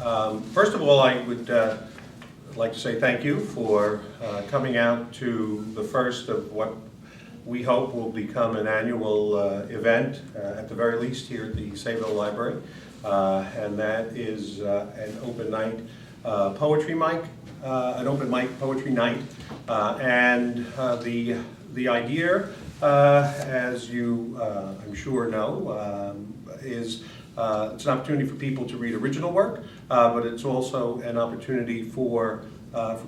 First of all, I would like to say thank you for coming out to the first of what we hope will become an annual event, at the very least, here at the Sayville Library. And that is an open night poetry mic, an open mic poetry night. And the idea, as you I'm sure know, is it's an opportunity for people to read original work, but it's also an opportunity for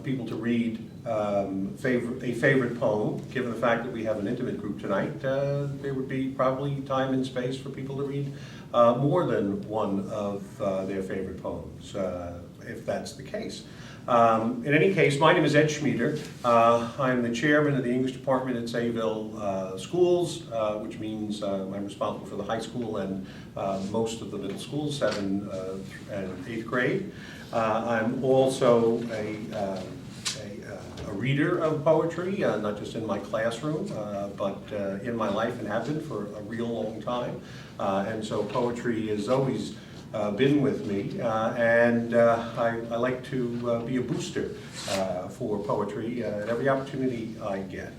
people to read a favorite poem. Given the fact that we have an intimate group tonight, there would be probably time and space for people to read more than one of their favorite poems, if that's the case. In any case, my name is Ed Schmieder. I'm the chairman of the English department at Sayville Schools, which means I'm responsible for the high school and most of the middle schools, 7th and 8th grade. I'm also a reader of poetry, not just in my classroom, but in my life, and have been for a real long time. And so poetry has always been with me, and I like to be a booster for poetry at every opportunity I get.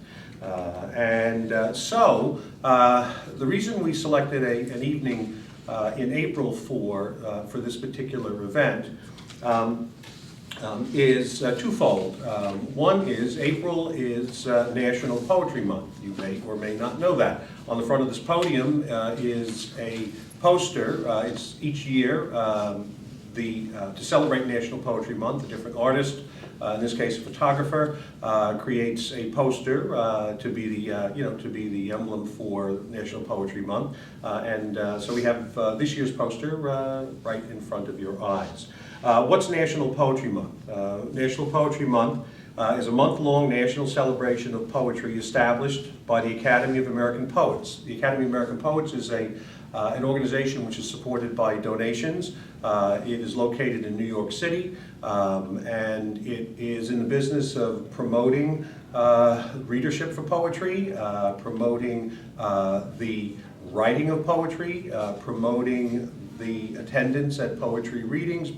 So the reason we selected an evening in April for this particular event is twofold. One is April is National Poetry Month. You may or may not know that. On the front of this podium is a poster. It's each year to celebrate National Poetry Month. A different artist, in this case a photographer, creates a poster to be the emblem for National Poetry Month. So we have this year's poster right in front of your eyes. What's National Poetry Month? National Poetry Month is a month-long national celebration of poetry established by the Academy of American Poets. The Academy of American Poets is an organization which is supported by donations. It is located in New York City, and it is in the business of promoting readership for poetry, promoting the writing of poetry, promoting the attendance at poetry readings,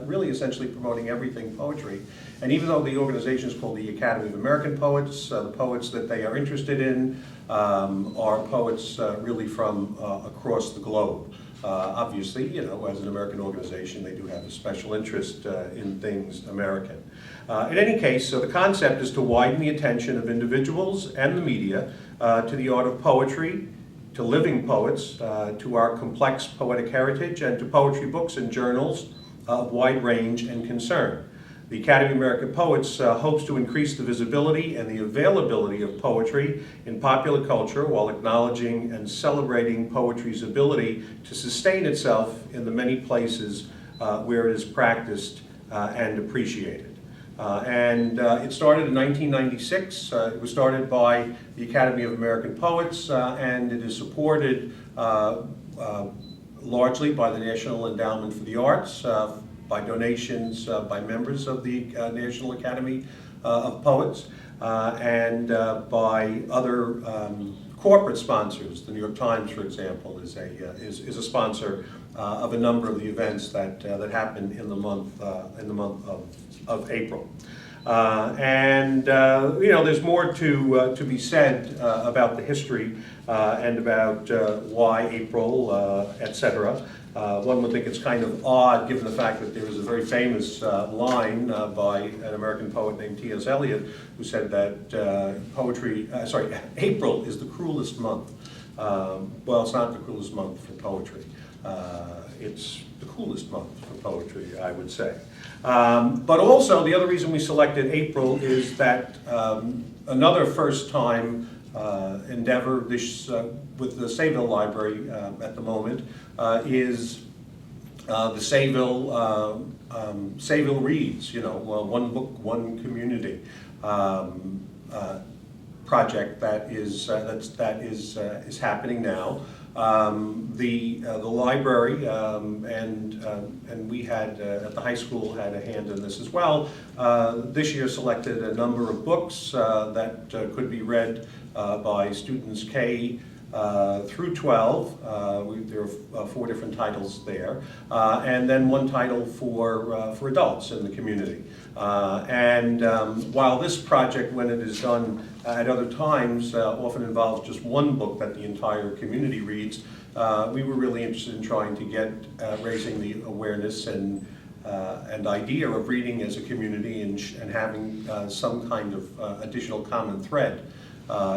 really essentially promoting everything poetry. And even though the organization is called the Academy of American Poets, the poets that they are interested in are poets really from across the globe. Obviously, as an American organization, they do have a special interest in things American. In any case, so the concept is to widen the attention of individuals and the media to the art of poetry, to living poets, to our complex poetic heritage, and to poetry books and journals of wide range and concern. The Academy of American Poets hopes to increase the visibility and the availability of poetry in popular culture while acknowledging and celebrating poetry's ability to sustain itself in the many places where it is practiced and appreciated. It started in 1996. It was started by the Academy of American Poets, and it is supported largely by the National Endowment for the Arts, by donations by members of the National Academy of Poets, and by other corporate sponsors. The New York Times, for example, is a sponsor of a number of the events that happen in the month of April. There's more to be said about the history and about why April, etc. One would think it's kind of odd, given the fact that there is a very famous line by an American poet named T.S. Eliot, who said that April is the cruelest month. Well, it's not the cruelest month for poetry. It's the coolest month for poetry, I would say. But also, the other reason we selected April is that another first-time endeavor with the Sayville Library at the moment is the Sayville Reads, one book, one community project that is happening now. The library and we had at the high school had a hand in this as well. This year selected a number of books that could be read by students K through 12. There are 4 different titles there, and then 1 title for adults in the community. While this project, when it is done at other times, often involves just 1 book that the entire community reads, we were really interested in trying to get raising the awareness and idea of reading as a community and having some kind of additional common thread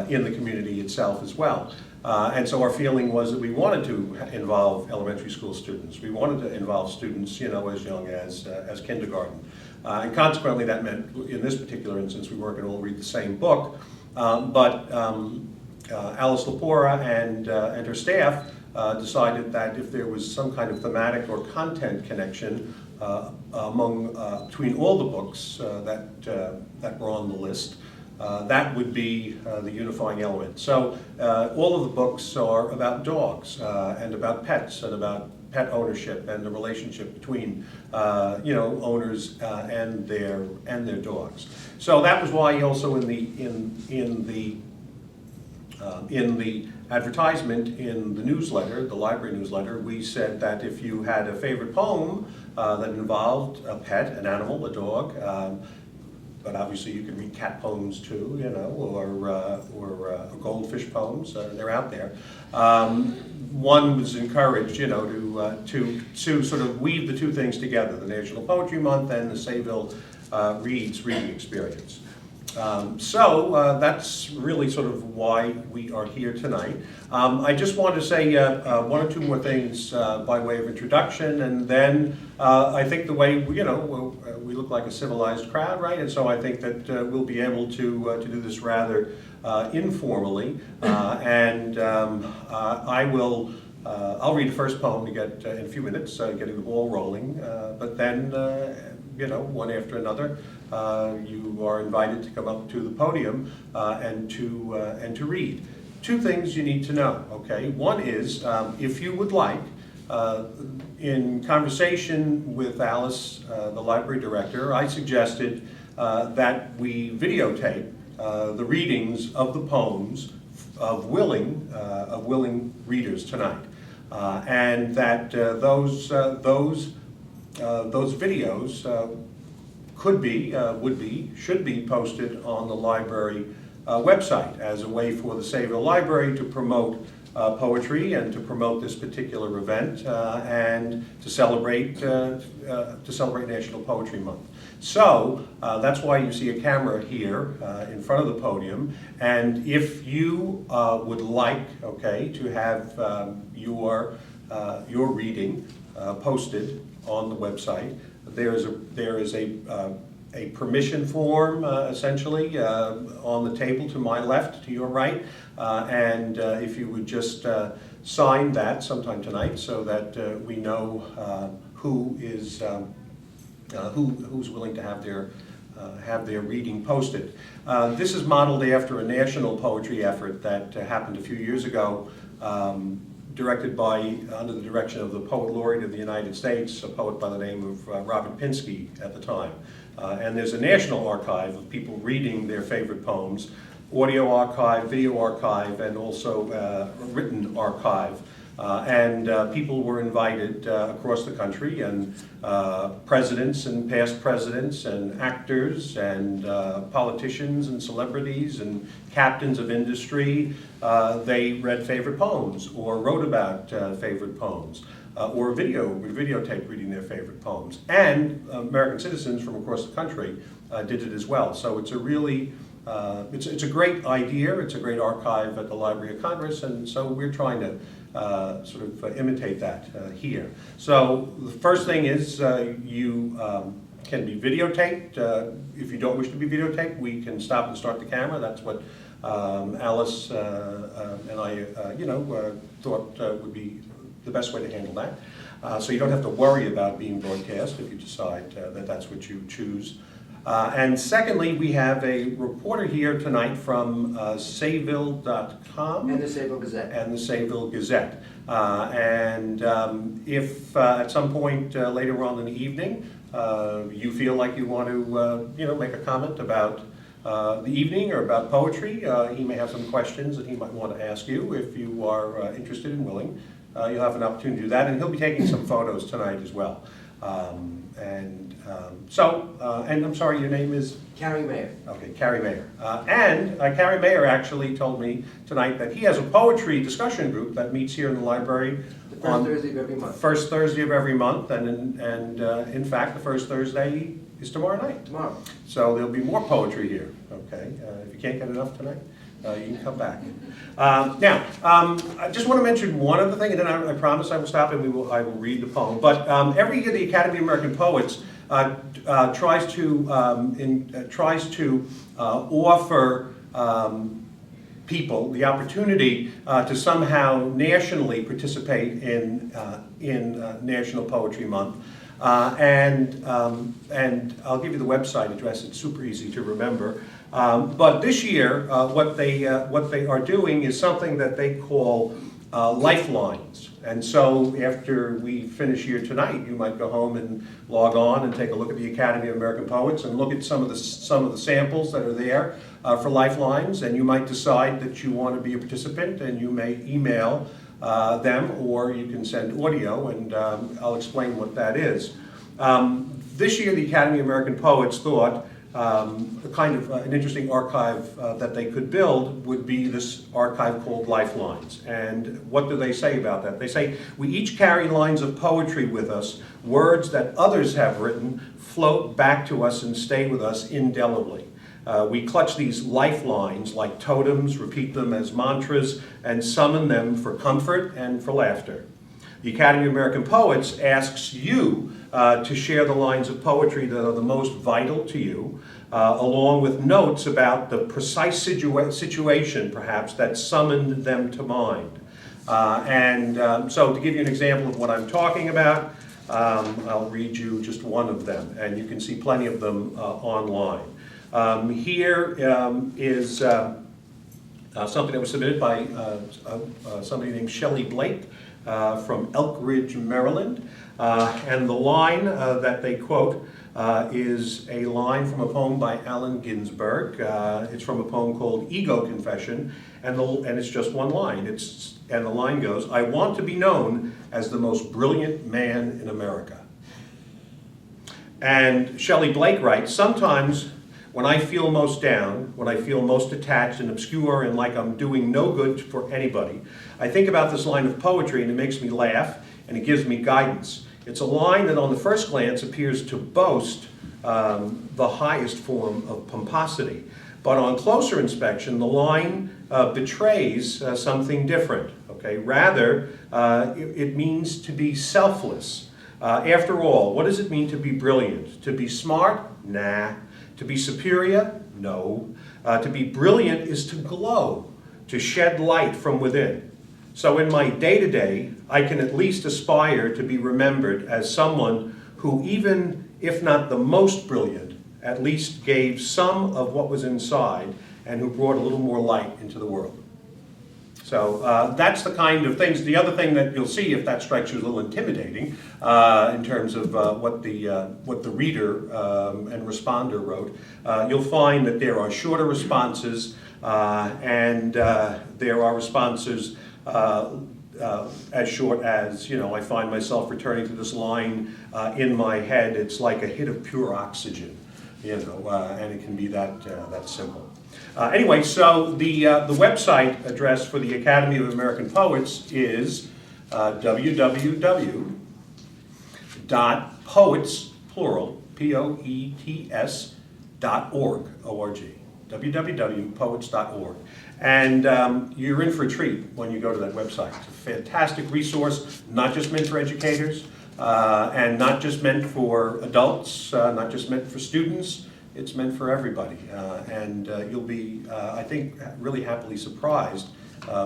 in the community itself as well. And so our feeling was that we wanted to involve elementary school students. We wanted to involve students, as young as kindergarten. And consequently, that meant, in this particular instance, we weren't going to all read the same book, but Alice Lepora and her staff decided that if there was some kind of thematic or content connection between all the books that were on the list, that would be the unifying element. So all of the books are about dogs and about pets and about pet ownership and the relationship between owners and their dogs. So that was why also in the advertisement in the newsletter, the library newsletter, we said that if you had a favorite poem that involved a pet, an animal, a dog, but obviously you can read cat poems too, or goldfish poems. They're out there. One was encouraged, to sort of weave the 2 things together: the National Poetry Month and the Sayville Reads reading experience. So that's really sort of why we are here tonight. I just want to say 1 or 2 more things by way of introduction, and then I think the way we look like a civilized crowd, right? And so I think that we'll be able to do this rather informally, and I'll read the first poem to get in a few minutes, getting the ball rolling, but then one after another, you are invited to come up to the podium and to read. 2 things you need to know, okay? One is, if you would like, in conversation with Alice, the library director, I suggested that we videotape the readings of the poems of willing readers tonight, and that those videos should be posted on the library website as a way for the Sayville Library to promote poetry and to promote this particular event and to celebrate National Poetry Month. So that's why you see a camera here in front of the podium. And if you would like, to have your reading posted on the website, there is a permission form essentially on the table to my left, to your right, and if you would just sign that sometime tonight, so that we know who's willing to have their reading posted. This is modeled after a national poetry effort that happened a few years ago, directed under the direction of the Poet Laureate of the United States, a poet by the name of Robert Pinsky at the time. And there's a national archive of people reading their favorite poems, audio archive, video archive, and also a written archive. And people were invited across the country, and presidents and past presidents and actors and politicians and celebrities and captains of industry, they read favorite poems or wrote about favorite poems. Or videotape reading their favorite poems. And American citizens from across the country did it as well. So it's a really, it's a great idea, it's a great archive at the Library of Congress, and so we're trying to sort of imitate that here. So the first thing is you can be videotaped. If you don't wish to be videotaped, we can stop and start the camera. That's what Alice and I, thought would be the best way to handle that. So you don't have to worry about being broadcast if you decide that that's what you choose. And secondly, we have a reporter here tonight from Sayville.com. And the Sayville Gazette. And the Sayville Gazette. If at some point later on in the evening you feel like you want to make a comment about the evening or about poetry. He may have some questions that he might want to ask you if you are interested and willing. You'll have an opportunity to do that, and he'll be taking some photos tonight as well. And I'm sorry, your name is? Carrie Mayer. Okay, Carrie Mayer. Carrie Mayer actually told me tonight that he has a poetry discussion group that meets here in the library The first Thursday of every month. First Thursday of every month, and in fact, the first Thursday is tomorrow night. Tomorrow. So there'll be more poetry here, okay? If you can't get enough tonight, you can come back. Now, I just want to mention one other thing, and then I promise I will stop and I will read the poem. But every year the Academy of American Poets tries to offer people the opportunity to somehow nationally participate in National Poetry Month. And I'll give you the website address. It's super easy to remember. But this year, what they are doing is something that they call lifelines. And so after we finish here tonight, you might go home and log on and take a look at the Academy of American Poets and look at some of the samples that are there for lifelines. And you might decide that you want to be a participant, and you may email them, or you can send audio, and I'll explain what that is. This year, the Academy of American Poets thought an interesting archive that they could build would be this archive called Lifelines. And what do they say about that? They say, we each carry lines of poetry with us, words that others have written float back to us and stay with us indelibly. We clutch these lifelines like totems, repeat them as mantras, and summon them for comfort and for laughter. The Academy of American Poets asks you to share the lines of poetry that are the most vital to you, along with notes about the precise situation, perhaps, that summoned them to mind. So to give you an example of what I'm talking about, I'll read you just one of them, and you can see plenty of them online. Here is something that was submitted by somebody named Shelley Blake from Elk Ridge, Maryland. And the line that they quote is a line from a poem by Allen Ginsberg. It's from a poem called Ego Confession, and it's just one line. And the line goes, I want to be known as the most brilliant man in America. And Shelley Blake writes, sometimes when I feel most down, when I feel most detached and obscure and like I'm doing no good for anybody, I think about this line of poetry and it makes me laugh and it gives me guidance. It's a line that on the first glance appears to boast the highest form of pomposity. But on closer inspection, the line betrays something different. Okay? Rather, it means to be selfless. After all, what does it mean to be brilliant? To be smart? Nah. To be superior? No. To be brilliant is to glow, to shed light from within. So in my day-to-day, I can at least aspire to be remembered as someone who, even if not the most brilliant, at least gave some of what was inside and who brought a little more light into the world. So that's the kind of things. The other thing that you'll see, if that strikes you as a little intimidating, in terms of what the reader and responder wrote, you'll find that there are shorter responses, and there are responses as short as, I find myself returning to this line in my head. It's like a hit of pure oxygen, and it can be that simple. Anyway, so the website address for the Academy of American Poets is www.poets, plural, Poets.org, O-R-G, www.poets.org. And you're in for a treat when you go to that website. It's a fantastic resource, not just meant for educators, and not just meant for adults, not just meant for students. It's meant for everybody, and you'll be, I think, really happily surprised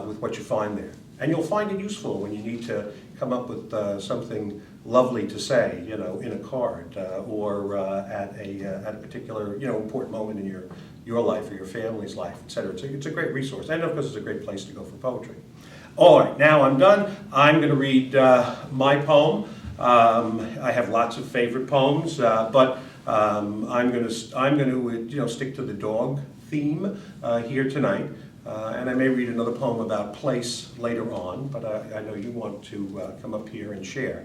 with what you find there. And you'll find it useful when you need to come up with something lovely to say, in a card, or at a particular, important moment in your life or your family's life, etc. It's a great resource, and of course, it's a great place to go for poetry. All right, now I'm done. I'm going to read my poem. I have lots of favorite poems, but I'm going to stick to the dog theme here tonight. And I may read another poem about place later on, but I know you want to come up here and share.